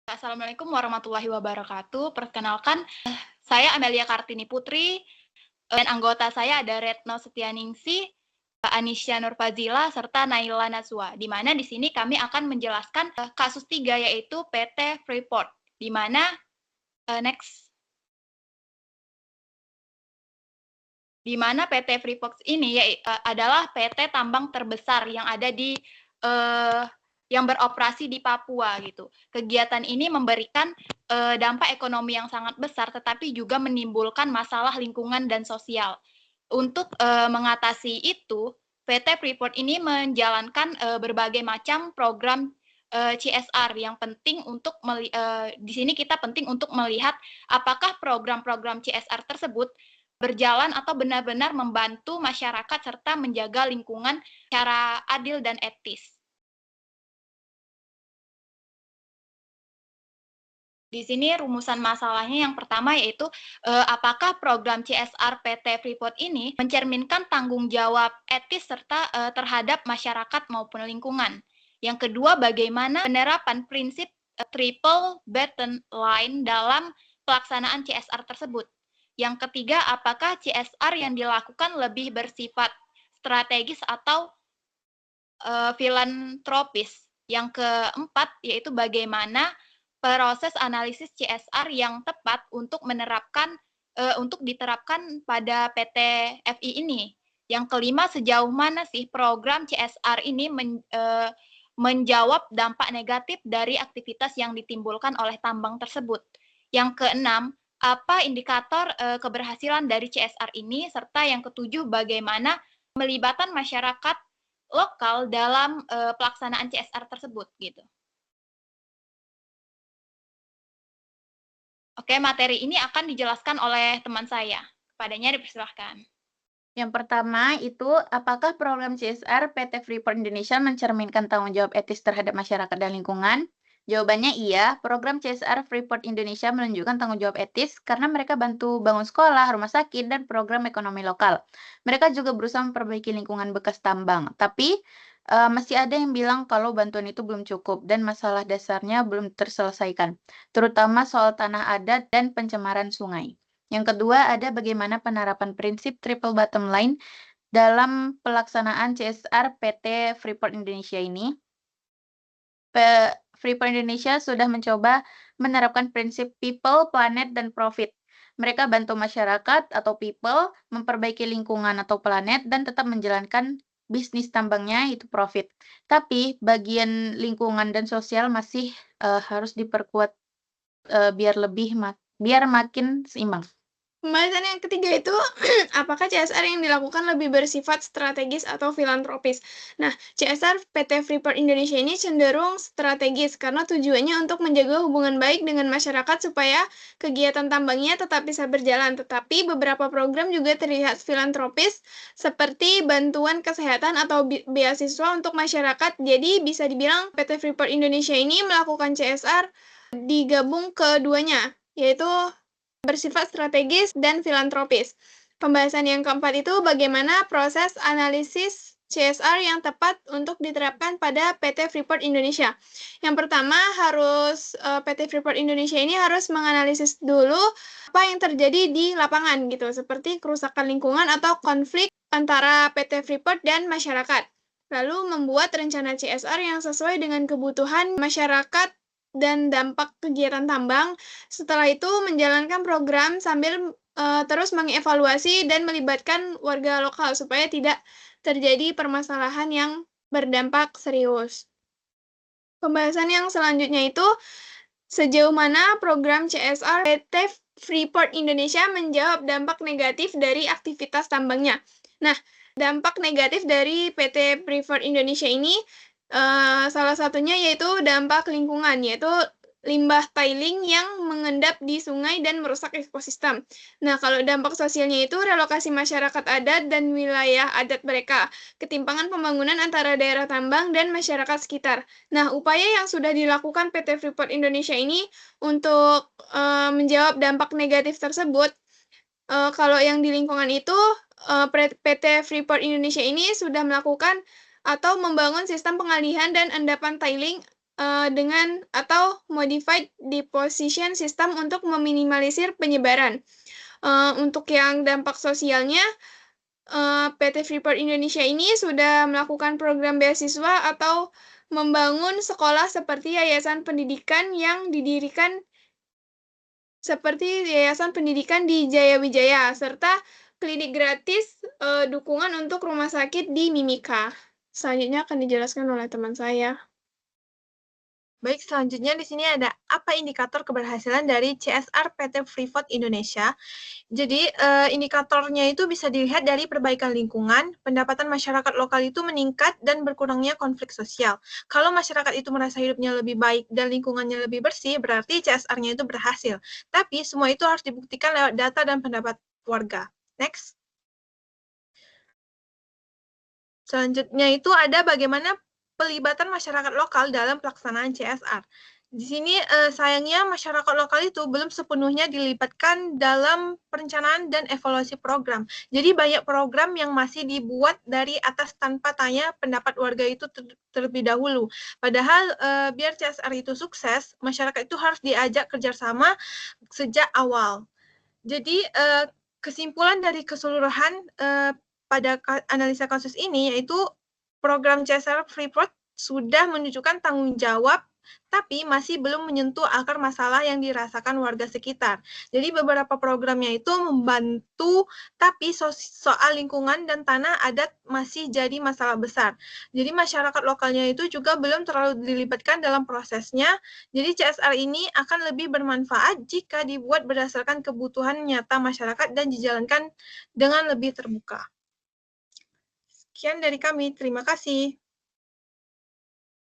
Assalamualaikum warahmatullahi wabarakatuh. Perkenalkan, saya Amelia Kartini Putri, dan anggota saya ada Retno Setianingsih, Anisya Nurfazila, serta Naila Naswa. Di mana di sini kami akan menjelaskan kasus 3 yaitu PT Freeport. Di mana di mana PT Freeport ini adalah PT tambang terbesar yang ada di yang beroperasi di Papua gitu. Kegiatan ini memberikan dampak ekonomi yang sangat besar, tetapi juga menimbulkan masalah lingkungan dan sosial. Untuk mengatasi itu, PT Freeport ini menjalankan berbagai macam program CSR yang penting untuk di sini kita penting untuk melihat apakah program-program CSR tersebut berjalan atau benar-benar membantu masyarakat serta menjaga lingkungan secara adil dan etis. Di sini rumusan masalahnya yang pertama yaitu apakah program CSR PT Freeport ini mencerminkan tanggung jawab etis serta terhadap masyarakat maupun lingkungan. Yang kedua, bagaimana penerapan prinsip triple bottom line dalam pelaksanaan CSR tersebut. Yang ketiga, apakah CSR yang dilakukan lebih bersifat strategis atau filantropis. Yang keempat, yaitu bagaimana proses analisis CSR yang tepat untuk diterapkan pada PT FI ini. Yang kelima, sejauh mana sih program CSR ini menjawab dampak negatif dari aktivitas yang ditimbulkan oleh tambang tersebut. Yang keenam, apa indikator keberhasilan dari CSR ini, serta yang ketujuh, bagaimana melibatan masyarakat lokal dalam pelaksanaan CSR tersebut gitu. Oke, materi ini akan dijelaskan oleh teman saya. Kepadanya dipersilahkan. Yang pertama itu, apakah program CSR PT Freeport Indonesia mencerminkan tanggung jawab etis terhadap masyarakat dan lingkungan? Jawabannya iya, program CSR Freeport Indonesia menunjukkan tanggung jawab etis karena mereka bantu bangun sekolah, rumah sakit, dan program ekonomi lokal. Mereka juga berusaha memperbaiki lingkungan bekas tambang, tapi masih ada yang bilang kalau bantuan itu belum cukup dan masalah dasarnya belum terselesaikan, terutama soal tanah adat dan pencemaran sungai. Yang kedua, ada bagaimana penerapan prinsip triple bottom line dalam pelaksanaan CSR PT Freeport Indonesia ini. Freeport Indonesia sudah mencoba menerapkan prinsip people, planet, dan profit. Mereka bantu masyarakat atau people memperbaiki lingkungan atau planet dan tetap menjalankan bisnis tambangnya itu profit. Tapi bagian lingkungan dan sosial masih harus diperkuat biar makin seimbang. Pembahasan yang ketiga itu, apakah CSR yang dilakukan lebih bersifat strategis atau filantropis? Nah, CSR PT Freeport Indonesia ini cenderung strategis karena tujuannya untuk menjaga hubungan baik dengan masyarakat supaya kegiatan tambangnya tetap bisa berjalan. Tetapi beberapa program juga terlihat filantropis seperti bantuan kesehatan atau beasiswa untuk masyarakat. Jadi bisa dibilang PT Freeport Indonesia ini melakukan CSR digabung keduanya, yaitu bersifat strategis dan filantropis. Pembahasan yang keempat itu bagaimana proses analisis CSR yang tepat untuk diterapkan pada PT Freeport Indonesia. Yang pertama PT Freeport Indonesia ini harus menganalisis dulu apa yang terjadi di lapangan gitu, seperti kerusakan lingkungan atau konflik antara PT Freeport dan masyarakat. Lalu membuat rencana CSR yang sesuai dengan kebutuhan masyarakat dan dampak kegiatan tambang. Setelah itu menjalankan program sambil terus mengevaluasi dan melibatkan warga lokal supaya tidak terjadi permasalahan yang berdampak serius. Pembahasan yang selanjutnya itu sejauh mana program CSR PT Freeport Indonesia menjawab dampak negatif dari aktivitas tambangnya. Nah, dampak negatif dari PT Freeport Indonesia ini salah satunya yaitu dampak lingkungan, yaitu limbah tiling yang mengendap di sungai dan merusak ekosistem. Nah, kalau dampak sosialnya itu relokasi masyarakat adat dan wilayah adat mereka, ketimpangan pembangunan antara daerah tambang dan masyarakat sekitar. Nah, upaya yang sudah dilakukan PT Freeport Indonesia ini untuk menjawab dampak negatif tersebut, kalau yang di lingkungan itu, PT Freeport Indonesia ini sudah melakukan atau membangun sistem pengalihan dan endapan tiling dengan atau modified deposition system untuk meminimalisir penyebaran. Untuk yang dampak sosialnya, PT Freeport Indonesia ini sudah melakukan program beasiswa atau membangun sekolah seperti yayasan pendidikan yang didirikan seperti Yayasan Pendidikan di Jayawijaya, serta klinik gratis dukungan untuk rumah sakit di Mimika. Selanjutnya akan dijelaskan oleh teman saya. Baik, selanjutnya di sini ada apa indikator keberhasilan dari CSR PT Freeport Indonesia. Jadi, indikatornya itu bisa dilihat dari perbaikan lingkungan, pendapatan masyarakat lokal itu meningkat, dan berkurangnya konflik sosial. Kalau masyarakat itu merasa hidupnya lebih baik dan lingkungannya lebih bersih, berarti CSR-nya itu berhasil. Tapi, semua itu harus dibuktikan lewat data dan pendapat warga. Next. Selanjutnya itu ada bagaimana pelibatan masyarakat lokal dalam pelaksanaan CSR. Di sini sayangnya masyarakat lokal itu belum sepenuhnya dilibatkan dalam perencanaan dan evaluasi program. Jadi banyak program yang masih dibuat dari atas tanpa tanya pendapat warga itu terlebih dahulu. Padahal biar CSR itu sukses, masyarakat itu harus diajak kerjasama sejak awal. Jadi kesimpulan dari keseluruhan pada analisa kasus ini yaitu program CSR Freeport sudah menunjukkan tanggung jawab, tapi masih belum menyentuh akar masalah yang dirasakan warga sekitar. Jadi beberapa programnya itu membantu, tapi soal lingkungan dan tanah adat masih jadi masalah besar. Jadi masyarakat lokalnya itu juga belum terlalu dilibatkan dalam prosesnya. Jadi CSR ini akan lebih bermanfaat jika dibuat berdasarkan kebutuhan nyata masyarakat dan dijalankan dengan lebih terbuka. Sekian dari kami, terima kasih.